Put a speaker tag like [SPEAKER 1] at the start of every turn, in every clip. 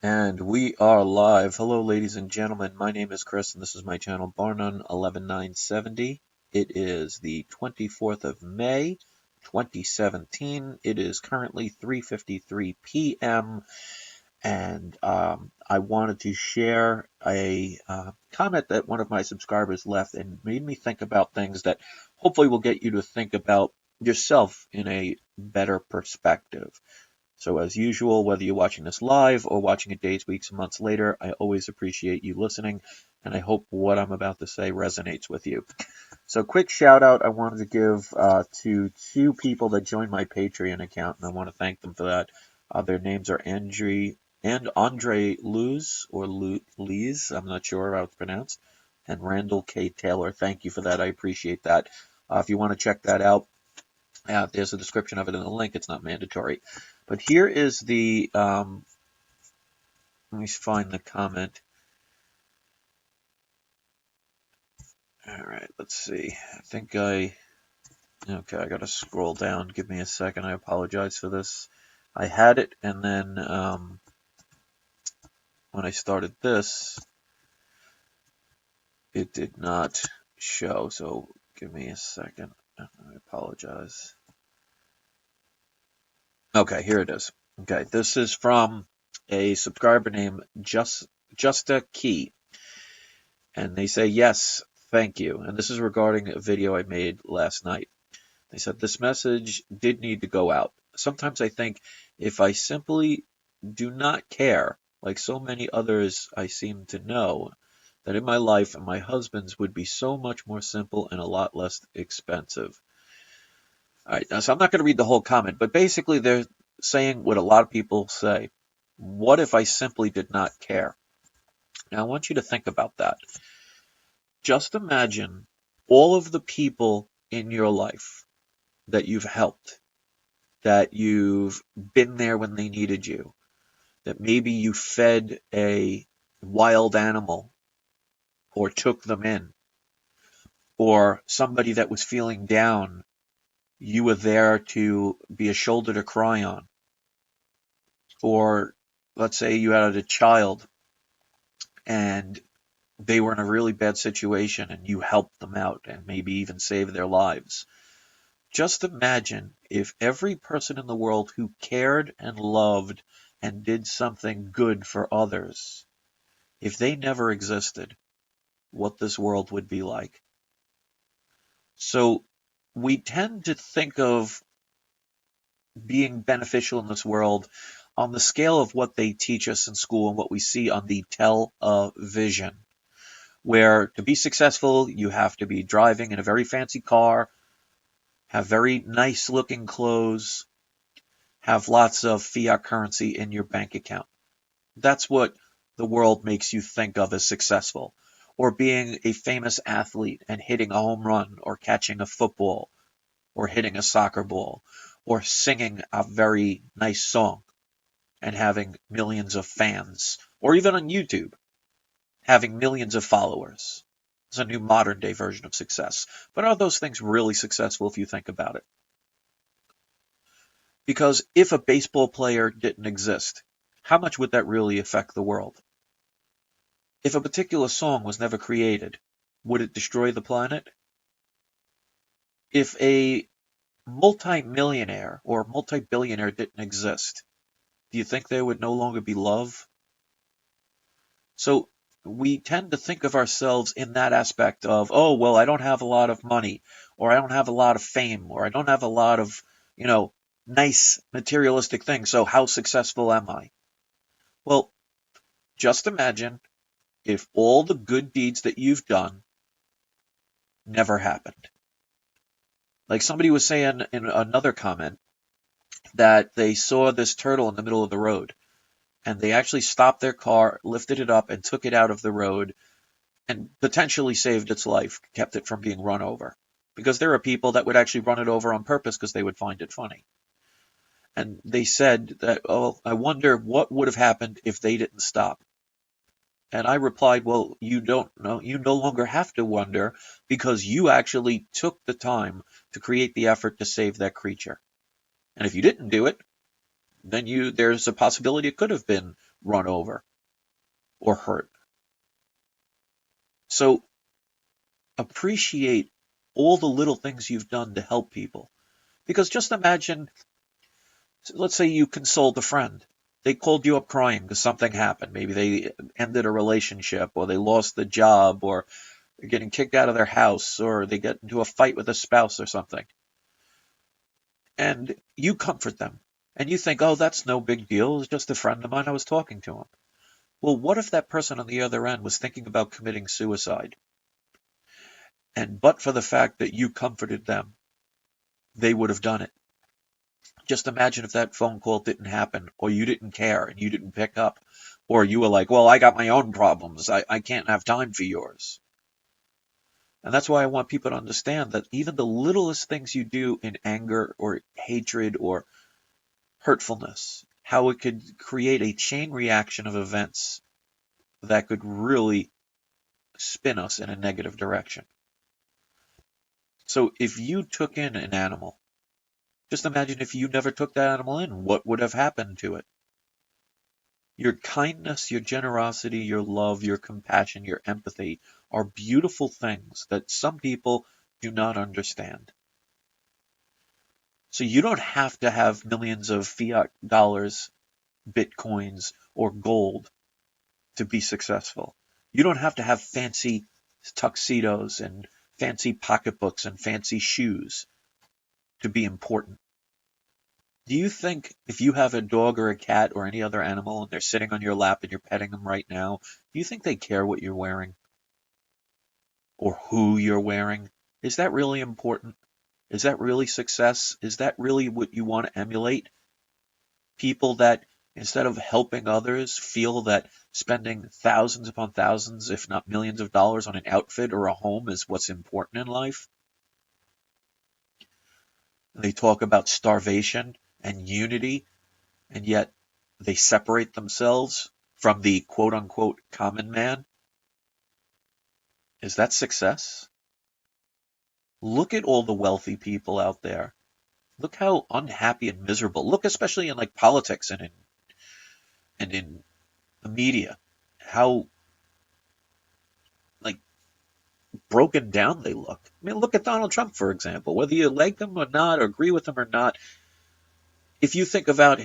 [SPEAKER 1] And we are live. Hello, ladies and gentlemen. My name is Chris, and this is my channel, Barnum 11970. It is the 24th of May, 2017. It is currently 3:53 p.m. And I wanted to share a comment that one of my subscribers left and made me think about things that hopefully will get you to think about yourself in a better perspective. So as usual, whether you're watching this live or watching it days, weeks, and months later, I always appreciate you listening, and I hope what I'm about to say resonates with you. So quick shout out I wanted to give to two people that joined my Patreon account, and I want to thank them for that. Their names are Andre Luz, or Lees, I'm not sure how it's pronounced, and Randall K. Taylor. Thank you for that. I appreciate that. If you want to check that out, there's a description of it in the link. It's not mandatory. But here is the, let me find the comment. All right, let's see. Okay, I got to scroll down. Give me a second. I apologize for this. I had it, and then when I started this, it did not show. So give me a second. I apologize. Okay, here it is. Okay, this is from a subscriber named Justa Key. And they say, yes, thank you. And this is regarding a video I made last night. They said, this message did need to go out. Sometimes I think if I simply do not care, like so many others I seem to know, that in my life and my husband's would be so much more simple and a lot less expensive. All right, now, so I'm not going to read the whole comment, but basically they're saying what a lot of people say. What if I simply did not care? Now, I want you to think about that. Just imagine all of the people in your life that you've helped, that you've been there when they needed you, that maybe you fed a wild animal or took them in, or somebody that was feeling down, you were there to be a shoulder to cry on. Or let's say you had a child and they were in a really bad situation and you helped them out and maybe even saved their lives. Just imagine if every person in the world who cared and loved and did something good for others, if they never existed, what this world would be like. So we tend to think of being beneficial in this world on the scale of what they teach us in school and what we see on the television, where to be successful, you have to be driving in a very fancy car, have very nice looking clothes, have lots of fiat currency in your bank account. That's what the world makes you think of as successful. Or being a famous athlete and hitting a home run, or catching a football, or hitting a soccer ball, or singing a very nice song and having millions of fans, or even on YouTube, having millions of followers. It's a new modern day version of success. But are those things really successful if you think about it? Because if a baseball player didn't exist, how much would that really affect the world? If a particular song was never created, would it destroy the planet? If a multi-millionaire or multi-billionaire didn't exist, do you think there would no longer be love? So we tend to think of ourselves in that aspect of, oh, well, I don't have a lot of money, or I don't have a lot of fame, or I don't have a lot of, nice materialistic things, so how successful am I? Well, just imagine if all the good deeds that you've done never happened. Like somebody was saying in another comment that they saw this turtle in the middle of the road, and they actually stopped their car, lifted it up, and took it out of the road, and potentially saved its life, kept it from being run over. Because there are people that would actually run it over on purpose because they would find it funny. And they said that, oh, I wonder what would have happened if they didn't stop. And I replied, well, you don't know, you no longer have to wonder because you actually took the time to create the effort to save that creature. And if you didn't do it, then there's a possibility it could have been run over or hurt. So appreciate all the little things you've done to help people. Because just imagine, let's say you consoled a friend. They called you up crying because something happened. Maybe they ended a relationship, or they lost the job, or they're getting kicked out of their house, or they get into a fight with a spouse or something. And you comfort them. And you think, oh, that's no big deal. It's just a friend of mine. I was talking to him. Well, what if that person on the other end was thinking about committing suicide? And but for the fact that you comforted them, they would have done it. Just imagine if that phone call didn't happen, or you didn't care and you didn't pick up, or you were like, well, I got my own problems. I can't have time for yours. And that's why I want people to understand that even the littlest things you do in anger or hatred or hurtfulness, how it could create a chain reaction of events that could really spin us in a negative direction. So if you took in an animal, just imagine if you never took that animal in, what would have happened to it? Your kindness, your generosity, your love, your compassion, your empathy are beautiful things that some people do not understand. So you don't have to have millions of fiat dollars, bitcoins, or gold to be successful. You don't have to have fancy tuxedos and fancy pocketbooks and fancy shoes to be important. Do you think if you have a dog or a cat or any other animal and they're sitting on your lap and you're petting them right now, do you think they care what you're wearing or who you're wearing? Is that really important? Is that really success? Is that really what you want to emulate? People that, instead of helping others, feel that spending thousands upon thousands, if not millions of dollars on an outfit or a home is what's important in life? They talk about starvation and unity, and yet they separate themselves from the quote unquote common man. Is that success? Look at all the wealthy people out there. Look how unhappy and miserable. Look especially in like politics and in the media, how like broken down they look. I mean, look at Donald Trump, for example. Whether you like him or not, or agree with him or not, if you think about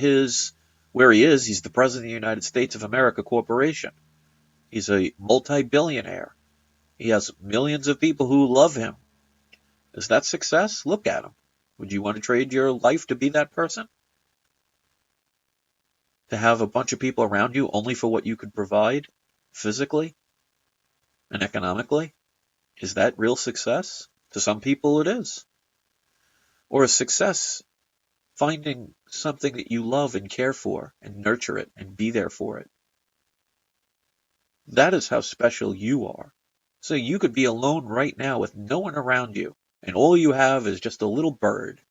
[SPEAKER 1] where he is, he's the President of the United States of America Corporation. He's a multi-billionaire. He has millions of people who love him. Is that success? Look at him. Would you want to trade your life to be that person? To have a bunch of people around you only for what you could provide physically and economically? Is that real success? To some people it is. Or is success finding something that you love and care for and nurture it and be there for it? That is how special you are. So you could be alone right now with no one around you, and all you have is just a little bird.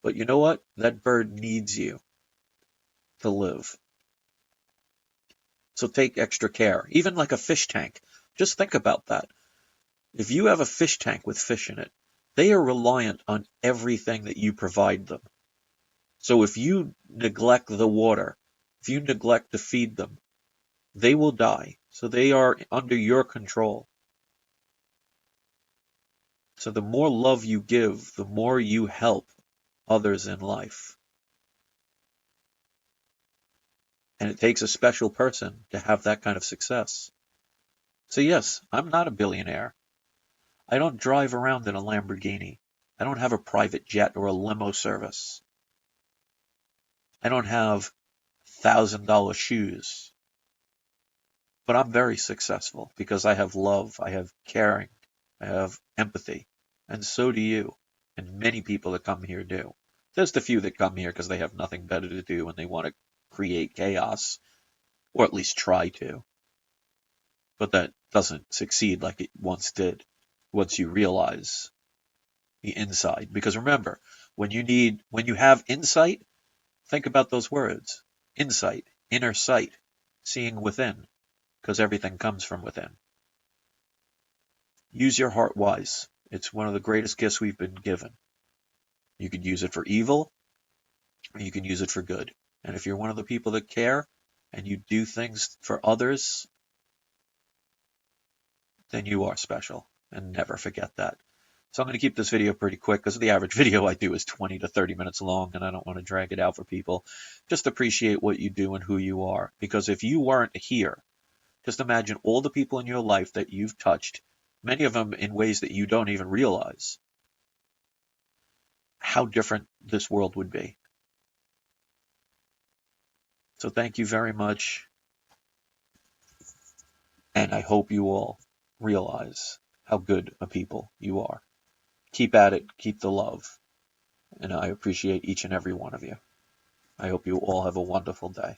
[SPEAKER 1] But you know what? That bird needs you to live. So take extra care. Even like a fish tank. Just think about that. If you have a fish tank with fish in it, they are reliant on everything that you provide them. So if you neglect the water, if you neglect to feed them, they will die. So they are under your control. So the more love you give, the more you help others in life. And it takes a special person to have that kind of success. So yes, I'm not a billionaire. I don't drive around in a Lamborghini. I don't have a private jet or a limo service. I don't have $1,000 shoes. But I'm very successful because I have love, I have caring, I have empathy. And so do you. And many people that come here do. There's the few that come here because they have nothing better to do and they want to create chaos, or at least try to. But that doesn't succeed like it once did, once you realize the inside. Because remember, when you have insight, think about those words. Insight, inner sight, seeing within, because everything comes from within. Use your heart wise. It's one of the greatest gifts we've been given. You can use it for evil, or you can use it for good. And if you're one of the people that care, and you do things for others, then you are special. And never forget that. So I'm going to keep this video pretty quick because the average video I do is 20 to 30 minutes long, and I don't want to drag it out for people. Just appreciate what you do and who you are. Because if you weren't here, just imagine all the people in your life that you've touched, many of them in ways that you don't even realize, how different this world would be. So thank you very much, and I hope you all realize how good a people you are. Keep at it, keep the love, and I appreciate each and every one of you. I hope you all have a wonderful day.